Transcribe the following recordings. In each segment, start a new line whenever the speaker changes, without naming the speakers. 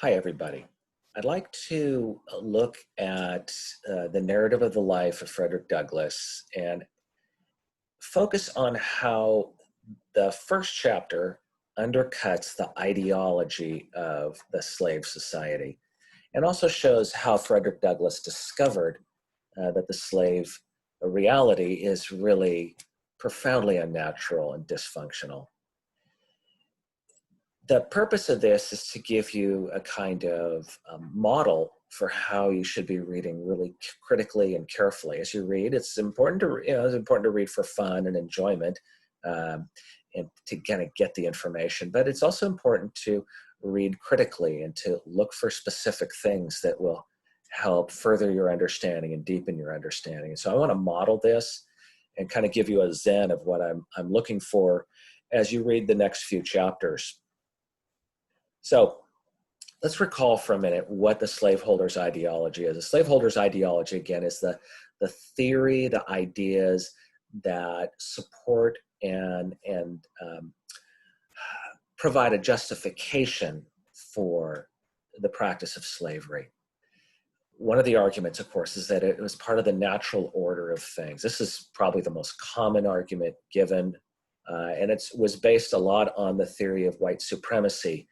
Hi, everybody. I'd like to look at the narrative of the life of Frederick Douglass and focus on how the first chapter undercuts the ideology of the slave society and also shows how Frederick Douglass discovered that the slave reality is really profoundly unnatural and dysfunctional. The purpose of this is to give you a kind of model for how you should be reading really critically and carefully as you read. It's important to it's important to read for fun and enjoyment, um, and to kind of get the information. But it's also important to read critically and to look for specific things that will help further your understanding and deepen your understanding. And so I want to model this and kind of give you a zen of what I'm looking for as you read the next few chapters. So let's recall for a minute what the slaveholder's ideology is. The slaveholder's ideology, again, is the theory, the ideas that support and provide a justification for the practice of slavery. One of the arguments, of course, is that it was part of the natural order of things. This is probably the most common argument given, and it was based a lot on the theory of white supremacy,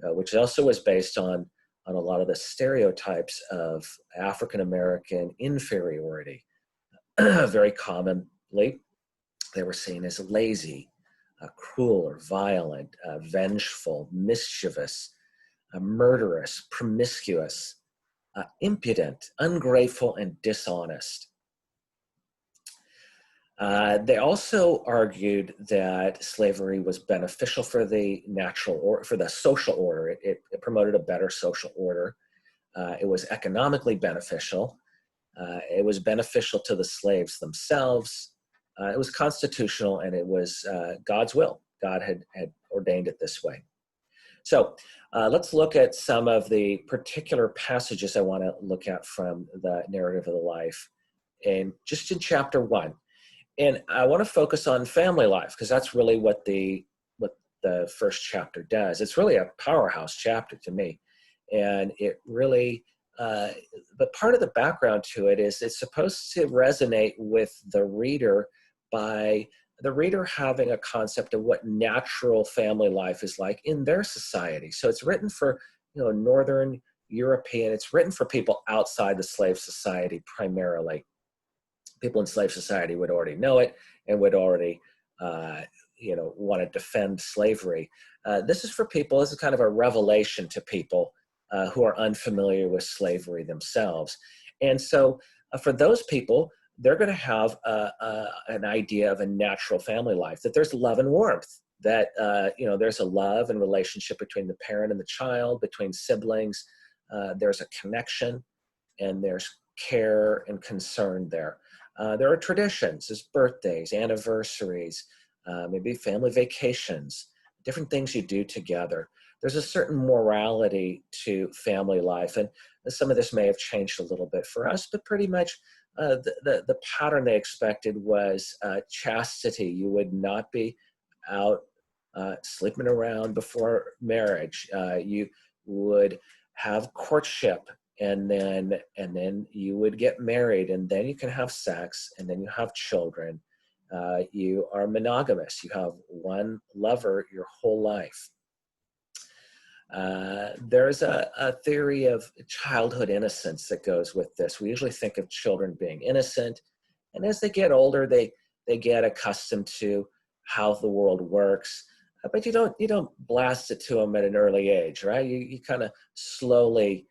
which also was based on a lot of the stereotypes of African American inferiority. Very commonly, they were seen as lazy, cruel or violent, vengeful, mischievous, murderous, promiscuous, impudent, ungrateful, and dishonest. They also argued that slavery was beneficial for the natural or for the social order. It promoted a better social order. It was economically beneficial. It was beneficial to the slaves themselves. It was constitutional, and it was God's will. God had ordained it this way. So let's look at some of the particular passages I want to look at from the narrative of the life, and just in chapter 1. And I want to focus on family life because that's really what the first chapter does. It's really a powerhouse chapter to me, and it really. But part of the background to it is it's supposed to resonate with the reader by the reader having a concept of what natural family life is like in their society. So it's written for Northern European. It's written for people outside the slave society primarily. People in slave society would already know it and would already, want to defend slavery. This is for people. This is kind of a revelation to people who are unfamiliar with slavery themselves. And so for those people, they're going to have an idea of a natural family life, that there's love and warmth, that, there's a love and relationship between the parent and the child, between siblings. There's a connection, and there's care and concern there. There are traditions, there's birthdays, anniversaries, maybe family vacations, different things you do together. There's a certain morality to family life, and some of this may have changed a little bit for us, but pretty much the pattern they expected was chastity. You would not be out sleeping around before marriage. You would have courtship, and then you would get married, and then you can have sex, and then you have children. You are monogamous. You have one lover your whole life. There's a theory of childhood innocence that goes with this. We usually think of children being innocent, and as they get older, they get accustomed to how the world works. But you don't blast it to them at an early age, right? You kind of slowly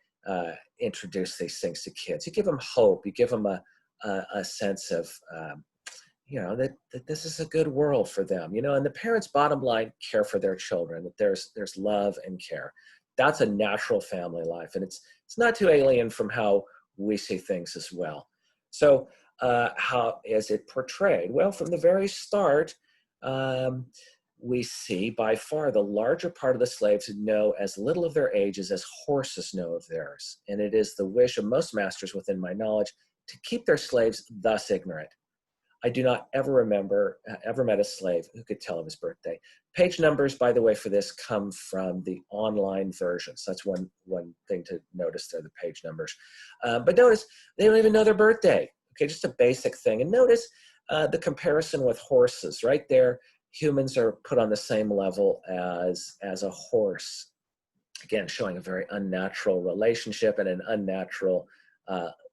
introduce these things to kids. You give them hope. You give them a sense of that this is a good world for them, and the parents, bottom line, care for their children, that there's love and care. That's a natural family life, and it's not too alien from how we see things as well. So how is it portrayed? Well, from the very start, we see by far the larger part of the slaves know as little of their ages as horses know of theirs, and it is the wish of most masters within my knowledge to keep their slaves thus ignorant. I do not ever remember, ever met a slave who could tell of his birthday. Page numbers, by the way, for this come from the online version. So that's one thing to notice there, the page numbers. But notice, they don't even know their birthday. Okay, just a basic thing. And notice the comparison with horses. Right there, humans are put on the same level as a horse. Again, showing a very unnatural relationship and an unnatural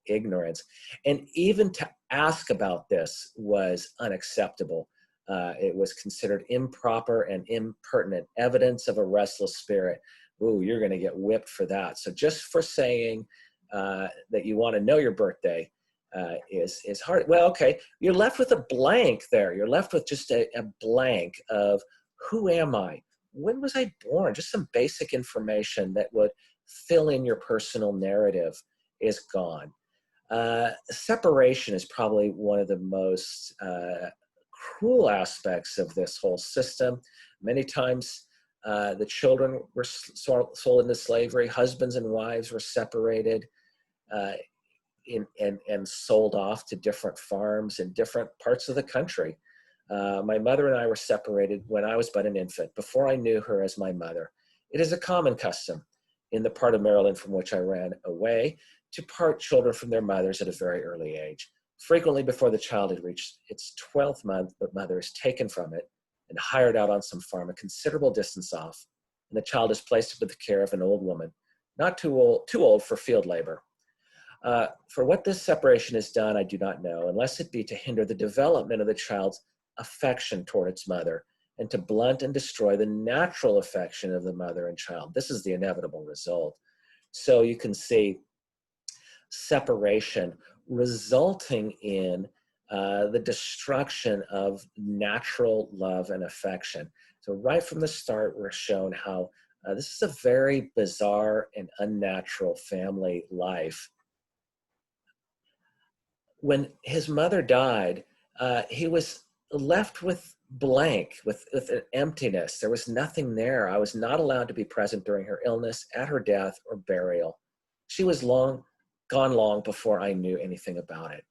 ignorance. And even to ask about this was unacceptable. It was considered improper and impertinent, evidence of a restless spirit. Ooh, you're going to get whipped for that. So just for saying that you want to know your birthday is hard. Well, okay, you're left with a blank there. You're left with just a blank of who am I? When was I born? Just some basic information that would fill in your personal narrative is gone. Separation is probably one of the most cruel aspects of this whole system. Many times the children were sold into slavery, husbands and wives were separated and sold off to different farms in different parts of the country. My mother and I were separated when I was but an infant, before I knew her as my mother. It is a common custom in the part of Maryland from which I ran away to part children from their mothers at a very early age. Frequently before the child had reached its 12th month, the mother is taken from it and hired out on some farm a considerable distance off, and the child is placed with the care of an old woman, not too old for field labor. For what this separation is done, I do not know, unless it be to hinder the development of the child's affection toward its mother and to blunt and destroy the natural affection of the mother and child. This is the inevitable result. So you can see separation resulting in the destruction of natural love and affection. So right from the start, we're shown how this is a very bizarre and unnatural family life. When his mother died, he was left with blank, with an emptiness. There was nothing there. I was not allowed to be present during her illness, at her death, or burial. She was gone long before I knew anything about it.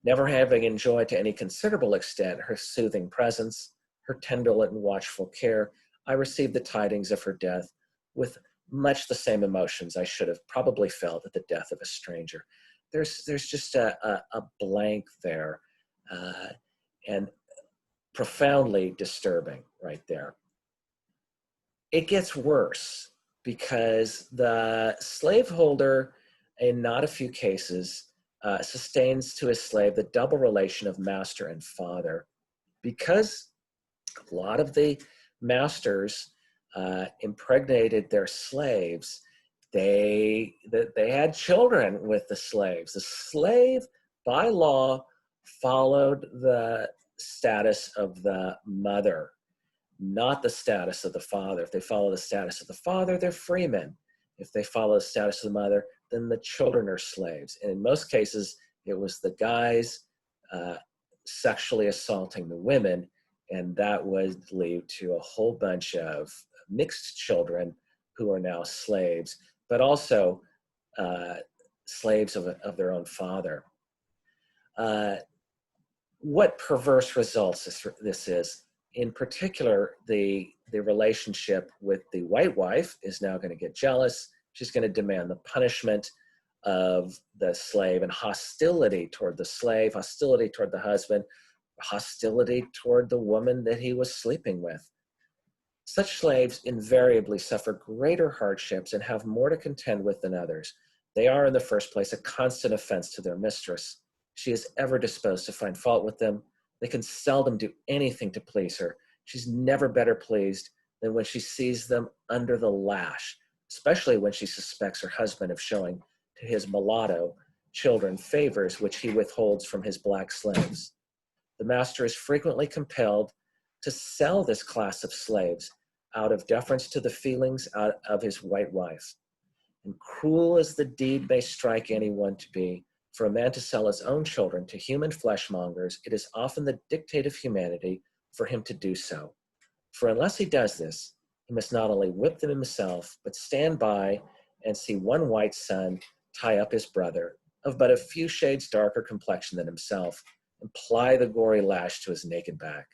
Never having enjoyed to any considerable extent her soothing presence, her tender and watchful care, I received the tidings of her death with much the same emotions I should have probably felt at the death of a stranger. There's just a blank there, and profoundly disturbing right there. It gets worse because the slaveholder, in not a few cases, sustains to his slave the double relation of master and father, because a lot of the masters impregnated their slaves. They had children with the slaves. The slave, by law, followed the status of the mother, not the status of the father. If they follow the status of the father, they're freemen. If they follow the status of the mother, then the children are slaves. And in most cases, it was the guys sexually assaulting the women, and that would lead to a whole bunch of mixed children who are now slaves, but also slaves of their own father. What perverse results this is. In particular, the relationship with the white wife is now going to get jealous. She's going to demand the punishment of the slave, and hostility toward the slave, hostility toward the husband, hostility toward the woman that he was sleeping with. Such slaves invariably suffer greater hardships and have more to contend with than others. They are, in the first place, a constant offense to their mistress. She is ever disposed to find fault with them. They can seldom do anything to please her. She's never better pleased than when she sees them under the lash, especially when she suspects her husband of showing to his mulatto children favors which he withholds from his black slaves. The master is frequently compelled to sell this class of slaves out of deference to the feelings of his white wife. And cruel as the deed may strike anyone to be, for a man to sell his own children to human fleshmongers, it is often the dictate of humanity for him to do so. For unless he does this, he must not only whip them himself, but stand by and see one white son tie up his brother, of but a few shades darker complexion than himself, and ply the gory lash to his naked back.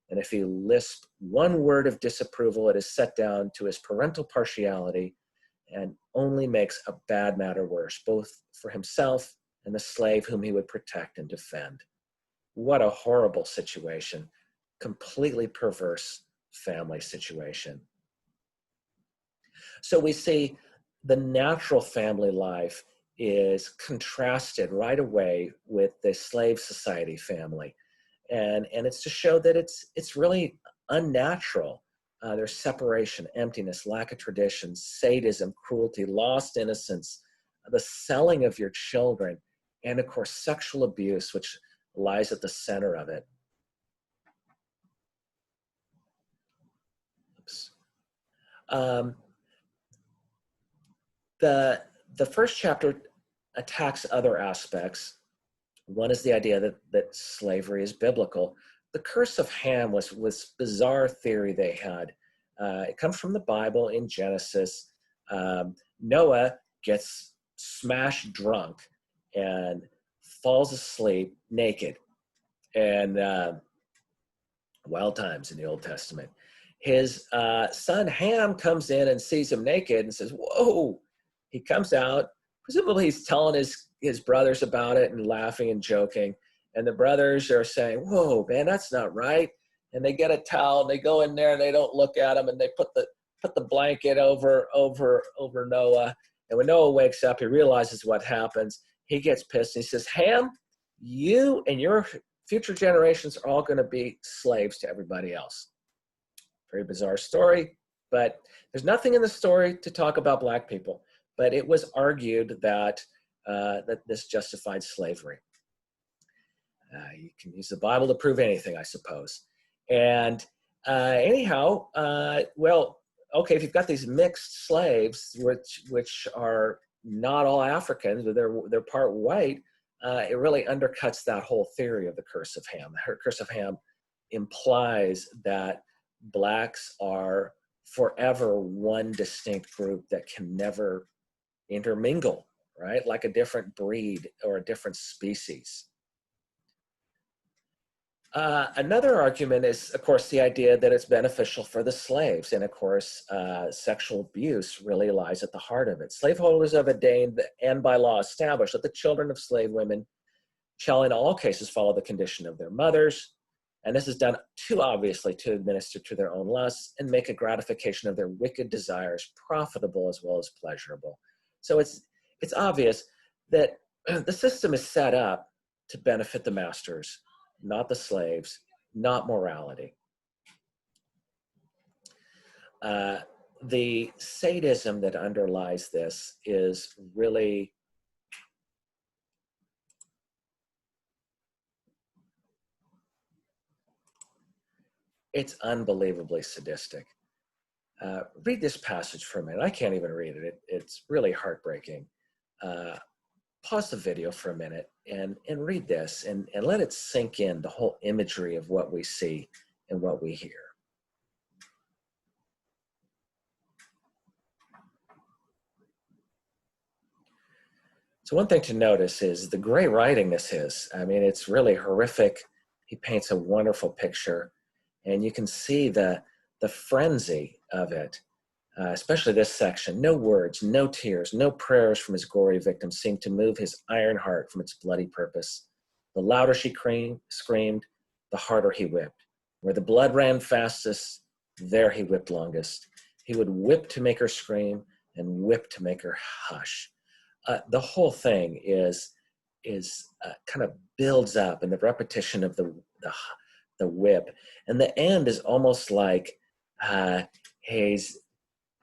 And if he lisped one word of disapproval, it is set down to his parental partiality and only makes a bad matter worse, both for himself and the slave whom he would protect and defend. What a horrible situation. Completely perverse family situation. So we see the natural family life is contrasted right away with the slave society family. And it's to show that it's really unnatural. There's separation, emptiness, lack of tradition, sadism, cruelty, lost innocence, the selling of your children, and of course, sexual abuse, which lies at the center of it. Oops. The first chapter attacks other aspects. One is the idea that slavery is biblical. The curse of Ham was bizarre theory they had. It comes from the Bible in Genesis. Noah gets smashed drunk and falls asleep naked. And wild times in the Old Testament. His son Ham comes in and sees him naked and says, whoa. He comes out. Presumably he's telling his brothers about it and laughing and joking. And the brothers are saying, whoa, man, that's not right. And they get a towel and they go in there and they don't look at him and they put the blanket over Noah. And when Noah wakes up, he realizes what happens. He gets pissed and he says, Ham, you and your future generations are all going to be slaves to everybody else. Very bizarre story, but there's nothing in the story to talk about black people. But it was argued that this justified slavery. You can use the Bible to prove anything, I suppose. And anyhow, well, okay, if you've got these mixed slaves, which are not all Africans, but they're part white, it really undercuts that whole theory of the curse of Ham. The curse of Ham implies that blacks are forever one distinct group that can never intermingle, right? Like a different breed or a different species. Another argument is, of course, the idea that it's beneficial for the slaves. And of course, sexual abuse really lies at the heart of it. Slaveholders have ordained and by law established that the children of slave women shall in all cases follow the condition of their mothers. And this is done too obviously to administer to their own lusts and make a gratification of their wicked desires profitable as well as pleasurable. So it's obvious that the system is set up to benefit the masters, not the slaves, not morality. The sadism that underlies this is really it's unbelievably sadistic. Read this passage for a minute. I can't even read it. It's really heartbreaking. Pause the video for a minute and read this and let it sink in, the whole imagery of what we see and what we hear. So one thing to notice is the great writing this is. I mean, it's really horrific. He paints a wonderful picture, and you can see the frenzy of it, especially this section. No words, no tears, no prayers from his gory victim seemed to move his iron heart from its bloody purpose. The louder she screamed, the harder he whipped. Where the blood ran fastest, there he whipped longest. He would whip to make her scream and whip to make her hush. The whole thing is kind of builds up, and the repetition of the whip, and the end is almost like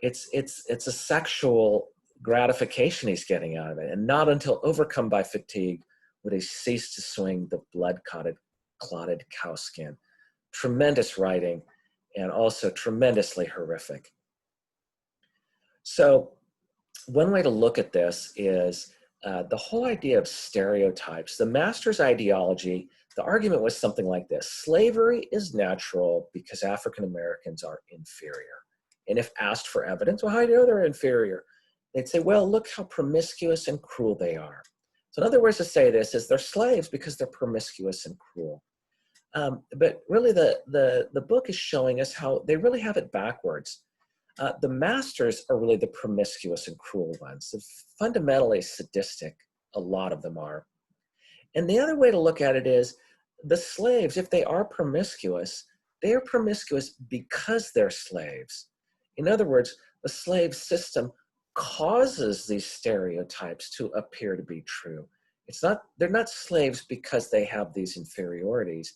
it's a sexual gratification he's getting out of it, and not until overcome by fatigue would he cease to swing the blood-clotted cowskin. Tremendous writing, and also tremendously horrific. So one way to look at this is the whole idea of stereotypes. The master's ideology, the argument was something like this: slavery is natural because African Americans are inferior. And if asked for evidence, well, how do you know they're inferior? They'd say, well, look how promiscuous and cruel they are. So another words to say this is they're slaves because they're promiscuous and cruel. But really the book is showing us how they really have it backwards. The masters are really the promiscuous and cruel ones. They're fundamentally sadistic, a lot of them are. And the other way to look at it is the slaves, if they are promiscuous, they are promiscuous because they're slaves. In other words, the slave system causes these stereotypes to appear to be true. They're not slaves because they have these inferiorities.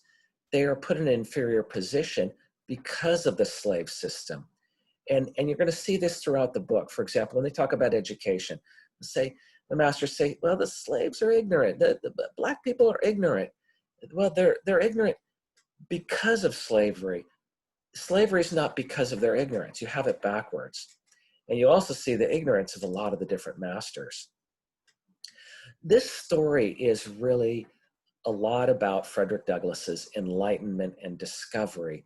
They are put in an inferior position because of the slave system. And you're going to see this throughout the book. For example, when they talk about education, the masters say, well, the slaves are ignorant. The black people are ignorant. Well, they're ignorant because of slavery. Slavery is not because of their ignorance. You have it backwards. And you also see the ignorance of a lot of the different masters. This story is really a lot about Frederick Douglass's enlightenment and discovery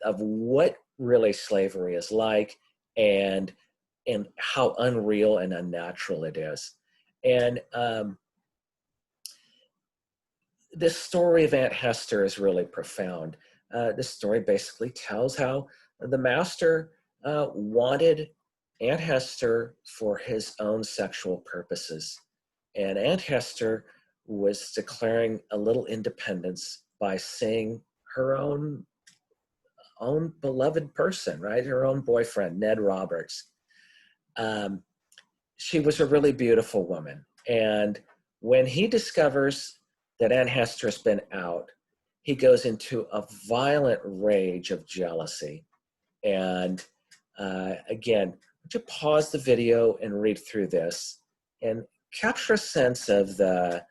of what really slavery is like and how unreal and unnatural it is. And this story of Aunt Hester is really profound. This story basically tells how the master wanted Aunt Hester for his own sexual purposes. And Aunt Hester was declaring a little independence by seeing her own beloved person, right? Her own boyfriend, Ned Roberts. She was a really beautiful woman. And when he discovers that Aunt Hester has been out, he goes into a violent rage of jealousy. And again, would you pause the video and read through this and capture a sense of the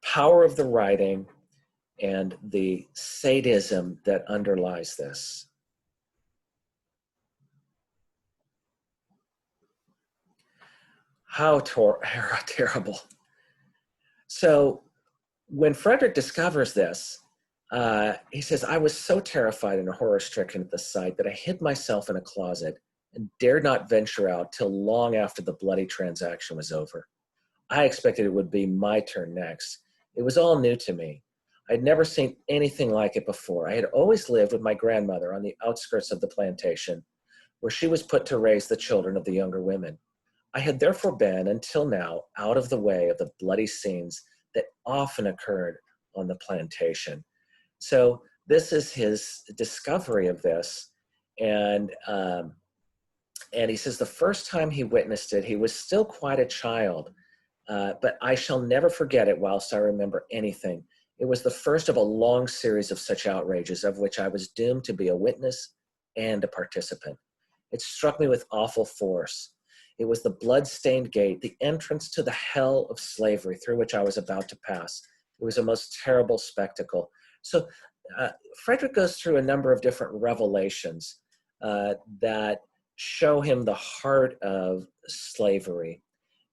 power of the writing and the sadism that underlies this. How terrible. So when Frederick discovers this, he says, I was so terrified and horror-stricken at the sight that I hid myself in a closet and dared not venture out till long after the bloody transaction was over. I expected it would be my turn next. It was all new to me. I'd never seen anything like it before. I had always lived with my grandmother on the outskirts of the plantation, where she was put to raise the children of the younger women. I had therefore been, until now, out of the way of the bloody scenes that often occurred on the plantation. So this is his discovery of this. And he says the first time he witnessed it, he was still quite a child, but I shall never forget it whilst I remember anything. It was the first of a long series of such outrages of which I was doomed to be a witness and a participant. It struck me with awful force. It was the blood-stained gate, the entrance to the hell of slavery through which I was about to pass. It was a most terrible spectacle. So Frederick goes through a number of different revelations that show him the heart of slavery.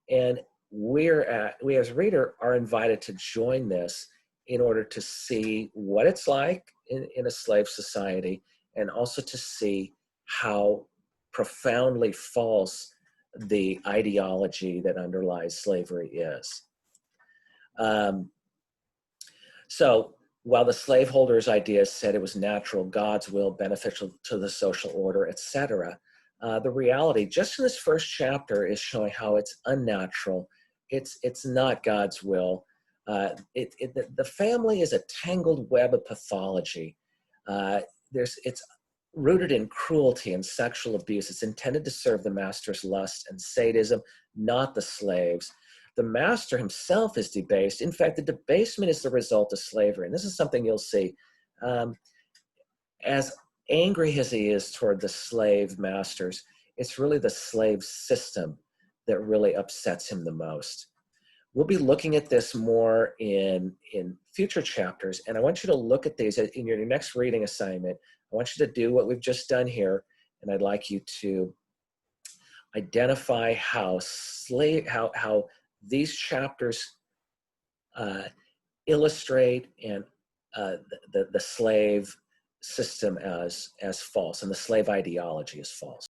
And we as reader are invited to join this in order to see what it's like in a slave society, and also to see how profoundly false the ideology that underlies slavery is. So while the slaveholders' ideas said it was natural, God's will, beneficial to the social order, etc., the reality, just in this first chapter, is showing how it's unnatural. It's not God's will. The family is a tangled web of pathology. It's rooted in cruelty and sexual abuse. It's intended to serve the master's lust and sadism, not the slaves. The master himself is debased. In fact, the debasement is the result of slavery. And this is something you'll see. As angry as he is toward the slave masters, it's really the slave system that really upsets him the most. We'll be looking at this more in future chapters, and I want you to look at these in your next reading assignment. I want you to do what we've just done here, and I'd like you to identify how these chapters illustrate and the slave system as false, and the slave ideology as false.